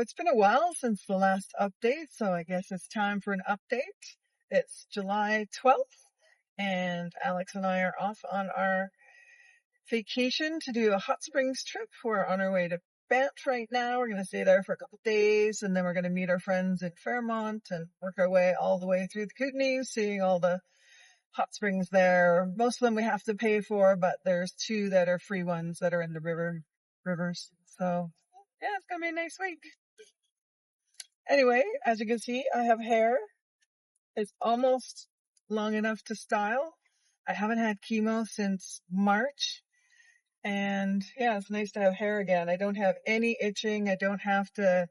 It's been a while since the last update, so I guess it's time for an update. It's July 12th, and Alex and I are off on our vacation to do a hot springs trip. We're on our way to Banff right now. We're going to stay there for a couple of days, and then we're going to meet our friends in Fairmont and work our way all the way through the Kootenays, seeing all the hot springs there. Most of them we have to pay for, but there's two that are free ones that are in the rivers. So yeah, it's going to be a nice week. Anyway, as you can see, I have hair. It's almost long enough to style. I haven't had chemo since March. And yeah, it's nice to have hair again. I don't have any itching. I don't have to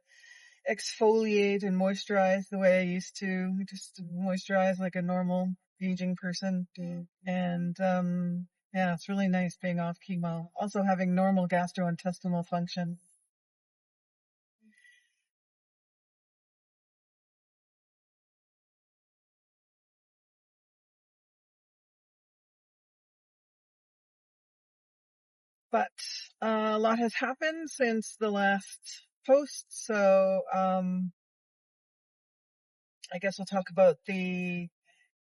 exfoliate and moisturize the way I used to. Just moisturize like a normal aging person. And yeah, it's really nice being off chemo. Also having normal gastrointestinal function. But a lot has happened since the last post, so I guess we'll talk about the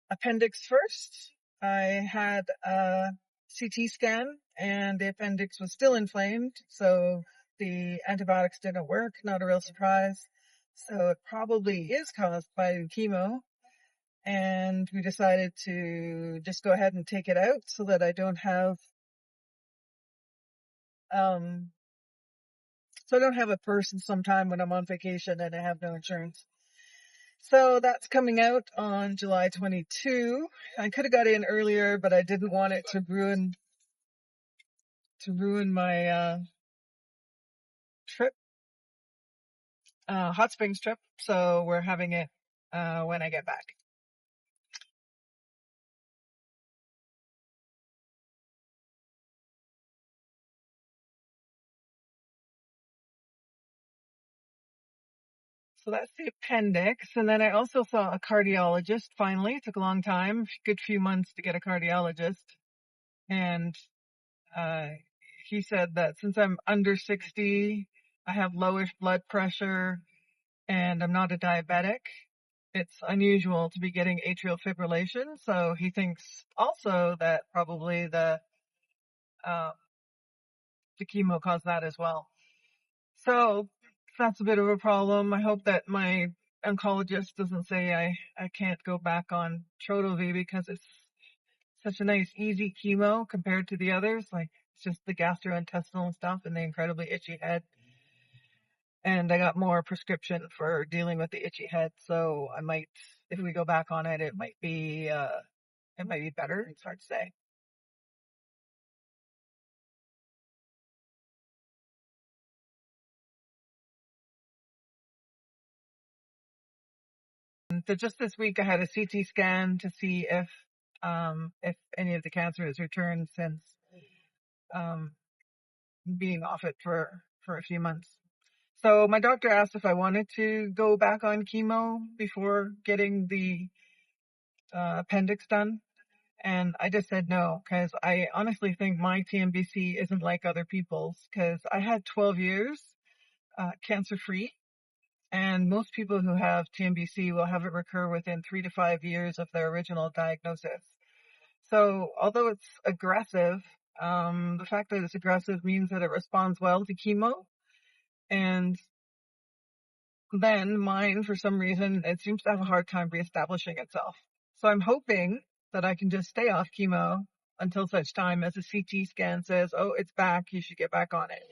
appendix first. I had a CT scan, and the appendix was still inflamed, so the antibiotics didn't work. Not a real surprise. So it probably is caused by chemo, and we decided to just go ahead and take it out so that I don't have a person sometime when I'm on vacation and I have no insurance. So that's coming out on July 22. I could have got in earlier, but I didn't want it to ruin my trip, hot springs trip. So we're having it when I get back. So that's the appendix. And then I also saw a cardiologist finally. It took a long time, a good few months to get a cardiologist. And he said that since I'm under 60, I have lowish blood pressure, and I'm not a diabetic. It's unusual to be getting atrial fibrillation. So he thinks also that probably the chemo caused that as well. So that's a bit of a problem. I hope that my oncologist doesn't say I can't go back on Trodelvy, because it's such a nice, easy chemo compared to the others. Like, it's just the gastrointestinal stuff and the incredibly itchy head. And I got more prescription for dealing with the itchy head. So I might, if we go back on it, it might be better. It's hard to say. So just this week I had a CT scan to see if any of the cancer has returned since being off it for a few months. So my doctor asked if I wanted to go back on chemo before getting the appendix done. And I just said no, because I honestly think my TNBC isn't like other people's, because I had 12 years cancer-free. And most people who have TNBC will have it recur within 3 to 5 years of their original diagnosis. So although it's aggressive, the fact that it's aggressive means that it responds well to chemo. And then mine, for some reason, it seems to have a hard time reestablishing itself. So I'm hoping that I can just stay off chemo until such time as a CT scan says, oh, it's back, you should get back on it.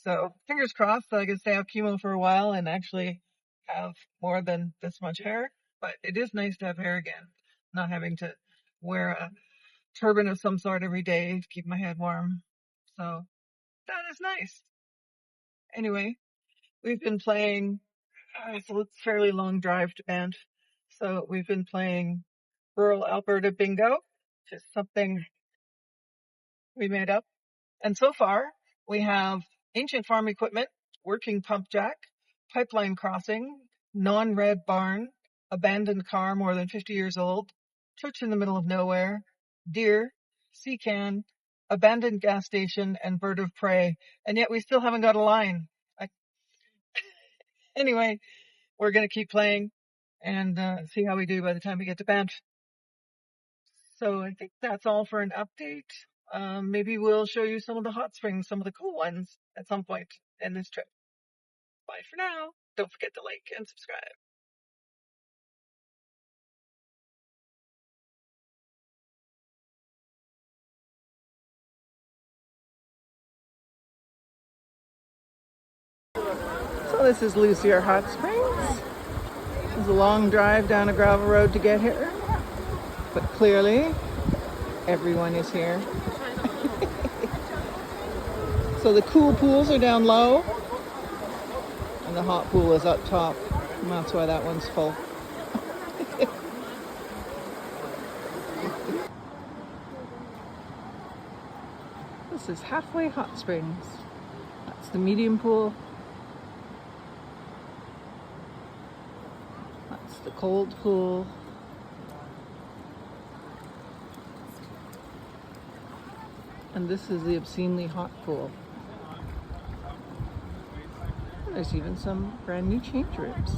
So fingers crossed that I can stay off chemo for a while and actually have more than this much hair. But it is nice to have hair again, not having to wear a turban of some sort every day to keep my head warm. So that is nice. Anyway, we've been playing, it's a fairly long drive to Banff. So we've been playing rural Alberta bingo, which is something we made up. And so far, we have ancient farm equipment, working pump jack, pipeline crossing, non-red barn, abandoned car more than 50 years old, church in the middle of nowhere, deer, sea can, abandoned gas station, and bird of prey. And yet we still haven't got a line. Anyway, we're going to keep playing and see how we do by the time we get to Banff. So I think that's all for an update. Maybe we'll show you some of the hot springs, some of the cool ones at some point in this trip. Bye for now. Don't forget to like and subscribe. So this is Lucier Hot Springs. It's a long drive down a gravel road to get here, but clearly everyone is here. So the cool pools are down low and the hot pool is up top, and that's why that one's full. This is Halfway Hot Springs. That's the medium pool. That's the cold pool. And this is the obscenely hot pool. There's even some brand new change rooms.